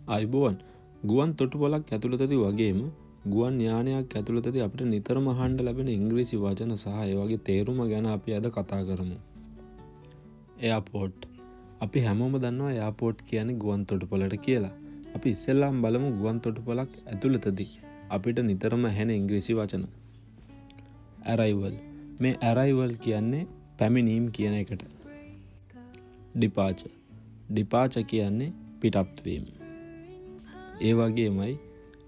අයිබෝවන් ගුවන් තොටුපළක් ඇතුළතදී වගේම ගුවන් යානයක් ඇතුළතදී අපිට නිතරම අහන්න ලැබෙන ඉංග්‍රීසි වචන සහ ඒ වගේ තේරුම ගැන අපි අද කතා කරමු. එයාපෝට්. අපි හැමෝම දන්නවා එයාපෝට් කියන්නේ ගුවන් තොටුපළට කියලා. අපි ඉස්සෙල්ලාම බලමු ගුවන් තොටුපළක් ඇතුළතදී අපිට නිතරම ඇහෙන ඉංග්‍රීසි වචන. arrival. මේ arrival කියන්නේ පැමිණීම කියන එකට. departure. departure කියන්නේ පිටත් වීම. ඒ වගේමයි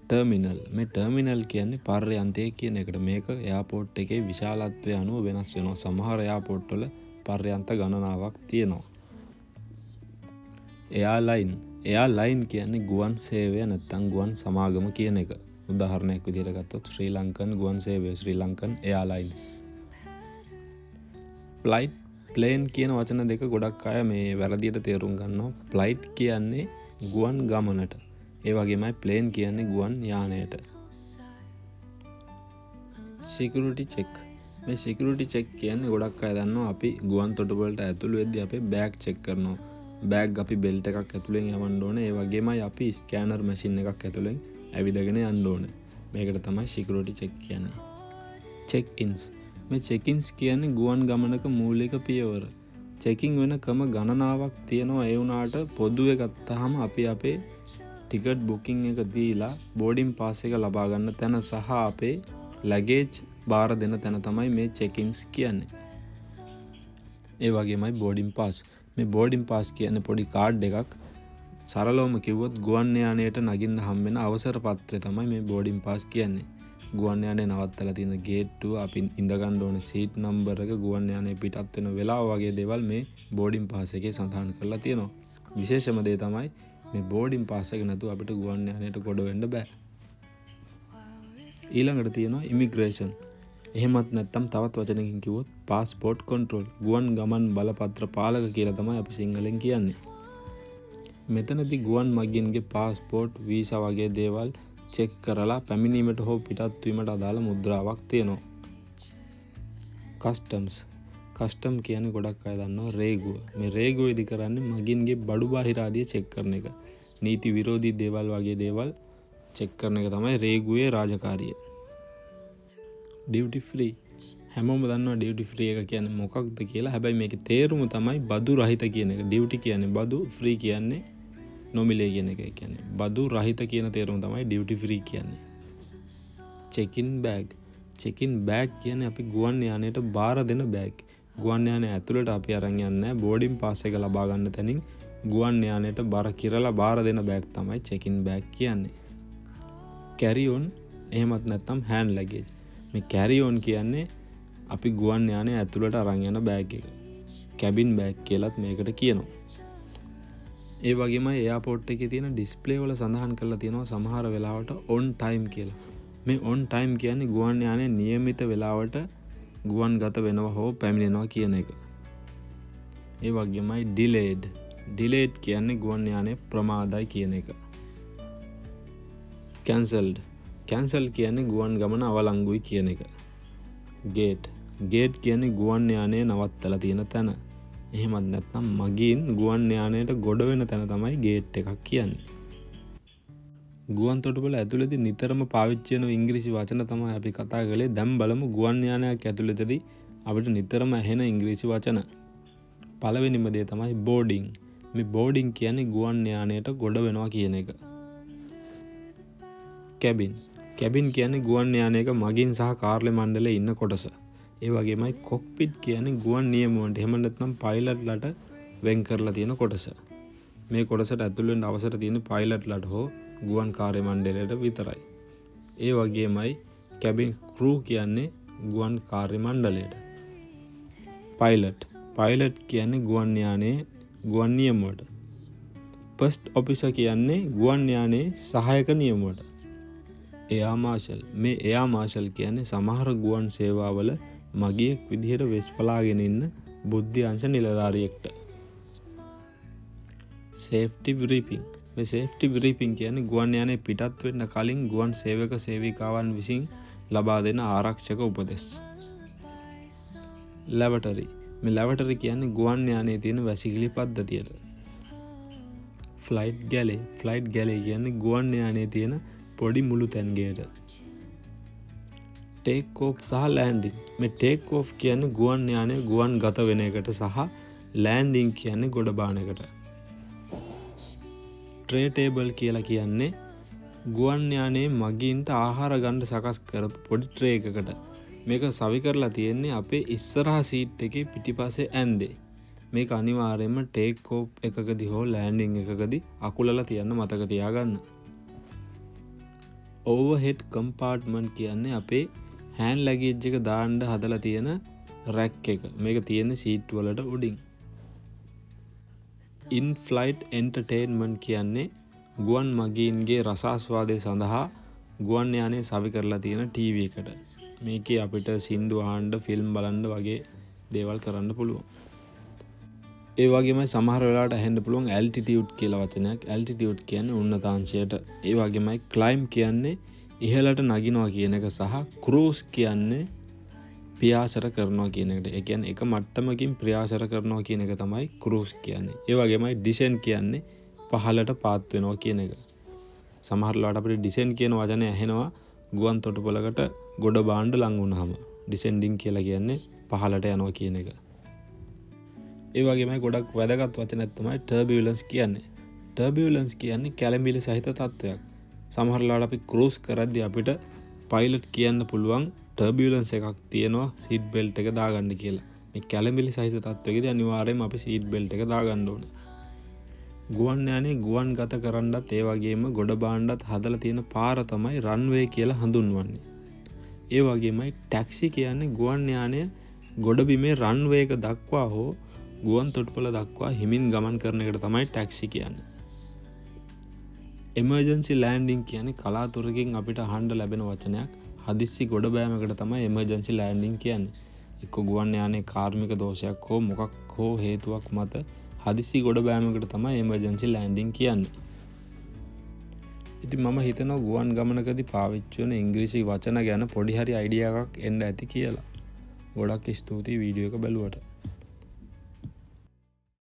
ටර්මිනල්. මේ ටර්මිනල් කියන්නේ පර්යන්තය කියන එකට. මේක එයාපෝට් එකේ විශාලත්වය අනුව වෙනස් වෙනවා. සමහර එයාපෝට් වල පර්යන්ත ගණනාවක් තියෙනවා. එයාලයින්. එයාලයින් කියන්නේ ගුවන් සේවය නැත්නම් ගුවන් සමාගම කියන එක. උදාහරණයක් විදිහට ගත්තොත් ශ්‍රී ලංකන් ගුවන් සේවය ශ්‍රී ලංකන් එයාලයින්ස්. ෆ්ලයිට් ප්ලේන් කියන වචන දෙක ගොඩක් අය මේ වැරදියට තේරුම් ගන්නවා. ෆ්ලයිට් කියන්නේ ගුවන් ගමනට. ඒ වගේමයි ප්ලේන් කියන්නේ ගුවන් යානයට. Security check. මේ සිකියුරිටි චෙක් කියන්නේ ගොඩක් අය දන්නවා අපි ගුවන් තොටුපළට ඇතුළු වෙද්දී අපේ බෑග් චෙක් කරනවා. බෑග් අපි බෙල්ට් එකක් ඇතුලෙන් යවන්න ඕනේ. ඒ වගේමයි අපි ස්කෑනර් මැෂින් එකක් ඇතුලෙන් ඇවිදගෙන යන්න ඕනේ. මේකට තමයි සිකියුරිටි චෙක් කියන්නේ. Check inch. මේ චෙක් ඉන්ස් කියන්නේ ගුවන් ගමනක මූලික පියවර. චෙකින් වෙන ක්‍රම ගණනාවක් තියෙනවා. ඒ වුණාට පොදුවේ ගත්තාම අපි අපේ ටිකට් බුකින් එක දීලා බෝඩින් පාස් එක ලබා ගන්න තැන සහ අපේ ලැගේජ් බාර දෙන තැන තමයි මේ චෙකින්ස් කියන්නේ. ඒ වගේමයි බෝඩින් පාස්. මේ බෝඩින් පාස් කියන්නේ පොඩි කාඩ් එකක්. සරලවම කිව්වොත් ගුවන් යානයට නගින්න හම් වෙන අවසර පත්‍රය තමයි මේ බෝඩින් පාස් කියන්නේ. ගුවන් යානේ නවත්තලා තියෙන ගේට්ටුව, අපි ඉඳ ගන්න ඕනේ සීට් නම්බර් එක, ගුවන් යානේ පිටත් වෙන වෙලාව වගේ දේවල් මේ බෝඩින් පාස් එකේ සඳහන් කරලා තියෙනවා. විශේෂම දේ තමයි මේ බෝඩින් පාස් එක නැතුව අපිට ගුවන් යානයට ගොඩ වෙන්න බෑ. ඊළඟට තියෙනවා ඉමිග්‍රේෂන්. එහෙමත් නැත්නම් තවත් වචනකින් කිව්වොත් පාස්පෝර්ට් කන්ට්‍රෝල්. ගුවන් ගමන් බලපත්‍ර පාලක කියලා තමයි අපි සිංහලෙන් කියන්නේ. මෙතනදී ගුවන් මගින්ගේ පාස්පෝර්ට්, වීසා වගේ දේවල් චෙක් කරලා පැමිණීමට හෝ පිටත් වීමට අදාළ මුද්‍රාවක් තියෙනවා. කස්ටම්ස්. කස්ටම් කියන්නේ ගොඩක් අය දන්නවා රේගුව. මේ රේගුව ඉදි කරන්නේ මගින්ගේ බඩු බාහිර ආදිය චෙක් කරන එක. නීති විරෝධී දේවල් වගේ දේවල් චෙක් කරන එක තමයි රේගුවේ රාජකාරිය. Duty free. හැමෝම දන්නවා ඩියුටි ෆ්‍රී එක කියන්නේ මොකක්ද කියලා. හැබැයි මේකේ තේරුම තමයි බදු රහිත කියන එක. ඩියුටි කියන්නේ බදු, ෆ්‍රී කියන්නේ නොමිලේ කියන එක. කියන්නේ බදු රහිත කියන තේරුම තමයි ඩියුටි ෆ්‍රී කියන්නේ. Check-in bag. චෙකින් බෑග් කියන්නේ අපි ගුවන් යානයට බාර දෙන බෑග්. ගුවන් යානය ඇතුළට අපි අරන් යන්නේ නැහැ. බෝඩින් පාස් එක ලබා ගන්න තැනින් ගුවන් යානයට බර කිරලා බාර දෙන බෑග් තමයි චෙකින් බෑග් කියන්නේ. කැරි ඔන් එහෙමත් නැත්නම් හෑන්ඩ් ලැගේජ්. මේ කැරි ඔන් කියන්නේ අපි ගුවන් යානය ඇතුළට අරන් යන බෑග් එක. කැබින් බෑග් කියලාත් මේකට කියනවා. ඒ වගේම එයාපෝට් එකේ තියෙන ඩිස්ප්ලේ වල සඳහන් කරලා තියෙනවා සමහර වෙලාවට ඔන් ටයිම් කියලා. මේ ඔන් ටයිම් කියන්නේ ගුවන් යානය નિયમિત වෙලාවට ගුවන් ගත වෙනවා හෝ පැමිණෙනවා කියන එක. ඒ වගේමයි ඩිලේඩ්. ඩිලේඩ් කියන්නේ ගුවන් යානය ප්‍රමාදයි කියන එක. කැන්සල්ඩ්. කැන්සල් කියන්නේ ගුවන් ගමන අවලංගුයි කියන එක. ගේට්. ගේට් කියන්නේ ගුවන් යානය නවත්තලා තියෙන තැන. එහෙමත් නැත්නම් මගින් ගුවන් යානයට ගොඩ වෙන තැන තමයි ගේට් එකක් කියන්නේ. ගුවන් තොටුපළ ඇතුළතදී නිතරම පාවිච්චි වෙන ඉංග්‍රීසි වචන තමයි අපි කතා කළේ. දැන් බලමු ගුවන් යානයක් ඇතුළතදී අපිට නිතරම ඇහෙන ඉංග්‍රීසි වචන. පළවෙනිම දේ තමයි බෝඩින්. මේ බෝඩින් කියන්නේ ගුවන් යානයට ගොඩ වෙනවා කියන එක. කැබින්. කැබින් කියන්නේ ගුවන් යානයක මගින් සහ කාර්ය මණ්ඩලයේ ඉන්න කොටස. ඒ වගේමයි කොක්පිට් කියන්නේ ගුවන් නියමුවන්ට එහෙම නැත්නම් පයිලට්ලට වෙන් කරලා තියෙන කොටස. මේ කොටසට ඇතුල් වෙන්න අවසර තියෙන පයිලට්ලට හෝ ගුවන් කාර්ය මණ්ඩලයට විතරයි. ඒ වගේමයි කැබින් ක්‍රූ කියන්නේ ගුවන් කාර්ය මණ්ඩලයට. පයිලට්. පයිලට් කියන්නේ ගුවන් යානයේ ගුවන් නියමුවට. ෆස්ට් ඔෆිසර් කියන්නේ ගුවන් යානයේ සහායක නියමුවට. එයා මාෂල්. මේ එයා මාෂල් කියන්නේ සමහර ගුවන් සේවාවල මගියෙක් විදිහට වෙස් පලාගෙන ඉන්න බුද්ධි අංශ නිලධාරියෙක්ට. සේෆ්ටි බ්‍රීෆින්. මේ සේෆ්ටි බ්‍රීෆින් කියන්නේ ගුවන් යානයේ පිටත් වෙන්න කලින් ගුවන් සේවක සේවිකාවන් විසින් ලබා දෙන ආරක්ෂක උපදෙස්. ලැබටරි. මේ ලැබටරි කියන්නේ ගුවන් යානයේ තියෙන වැසිකිලි පද්ධතියට. ෆ්ලයිට් ගැලේ කියන්නේ ගුවන් යානයේ තියෙන පොඩි මුළු තැන්ගේට. ටේක් ඕෆ් සහ ලෑන්ඩින්. මේ ටේක් ඕෆ් කියන්නේ ගුවන් යානය ගුවන් ගත වෙන එකට සහ ලෑන්ඩින් කියන්නේ ගොඩ බාන එකට. ට්‍රේ ටේබල් කියලා කියන්නේ ගුවන් යානයේ මගින්ට ආහාර ගන්න සකස් කරපු පොඩි ට්‍රේ එකකට. මේක සවි කරලා තියෙන්නේ අපේ ඉස්සරහා සීට් එකේ පිටිපස්සේ ඇන්දේ. මේක අනිවාර්යයෙන්ම ටේක් ඕෆ් එකකදී හෝ ලෑන්ඩින් එකකදී අකුලලා තියන්න මතක තියාගන්න. ඕවර්හෙඩ් කම්පාර්ට්මන්ට් කියන්නේ අපේ හෑන්ඩ් ලැගේජ් එක දාන්න හදලා තියෙන රැක් එක. මේක තියෙන්නේ සීට් වලට උඩින්. ඉන් ෆ්ලයිට් එන්ටර්ටේන්මන්ට් කියන්නේ ගුවන් මගීන්ගේ රසාස්වාදය සඳහා ගුවන් යානයේ සවි කරලා තියෙන ටීවී එකට. මේකේ අපිට සින්දු අහන්න, ෆිල්ම් බලන්න වගේ දේවල් කරන්න පුළුවන්. ඒ වගේමයි සමහර වෙලාවට ඇහෙන්න පුළුවන් ඇල්ටිටියුඩ් කියලා වචනයක්. ඇල්ටිටියුඩ් කියන්නේ උන්නතාංශයට. ඒ වගේමයි ක්ලයිම් කියන්නේ ඉහළට නගිනවා කියන එක සහ ක්‍රූස් කියන්නේ ප්‍රියාසර කරනවා කියන එකට. ඒ කියන්නේ එක මට්ටමකින් ප්‍රියාසර කරනවා කියන එක තමයි ක්‍රූස් කියන්නේ. ඒ වගේමයි ඩිසෙන්ට් කියන්නේ පහළට පාත් වෙනවා කියන එක. සමහර වෙලාවට අපිට ඩිසෙන්ට් කියන වචනේ ඇහෙනවා ගුවන් තොටුපළකට ගොඩ බාණ්ඩ ලඟ වුණාම. ඩිසෙන්ඩින් කියලා කියන්නේ පහළට යනවා කියන එක. ඒ වගේමයි ගොඩක් වැදගත් වචනයක් තමයි ටර්බියුලන්ස් කියන්නේ. ටර්බියුලන්ස් කියන්නේ කැළඹිලි සහිත තත්වයක්. සමහර වෙලාවට අපි ක්‍රූස් කරද්දී අපිට පයිලට් කියන්න පුළුවන් ටර්බියුලන්ස් එකක් තියෙනවා සීට් බෙල්ට් එක දාගන්න කියලා. මේ කැළඹිලි සහිත තත්වයකදී අනිවාර්යයෙන්ම අපි සීට් බෙල්ට් එක දාගන්න ඕනේ. ගුවන් යානේ ගුවන් ගත කරන්නත් ඒ වගේම ගොඩ බාණ්ඩත් හදලා තියෙන පාර තමයි රන්වේ කියලා හඳුන්වන්නේ. ඒ වගේමයි ටැක්සි කියන්නේ ගුවන් යානය ගොඩබිමේ රන්වේ එක දක්වා හෝ ගුවන් තොටුපළ දක්වා හිමින් ගමන් කරන එකට තමයි ටැක්සි කියන්නේ. එමර්ජන්සි ලෑන්ඩින් කියන්නේ කලාතුරකින් අපිට අහන්න ලැබෙන වචනයක්. හදිස්සි ගොඩ බෑමකට තමයි එමර්ජන්සි ලෑන්ඩින් කියන්නේ. එක්ක ගුවන් යානයේ කාර්මික දෝෂයක් හෝ මොකක් හෝ හේතුවක් මත හදිසි ගොඩ බෑමකට තමයි එමර්ජන්සි ලෑන්ඩින් කියන්නේ. ඉතින් මම හිතනවා ගුවන් ගමනකදී පාවිච්චි වෙන ඉංග්‍රීසි වචන ගැන පොඩි හරි අයිඩියා එකක් එන්න ඇති කියලා. ගොඩක් ස්තුතියි වීඩියෝ එක බැලුවට.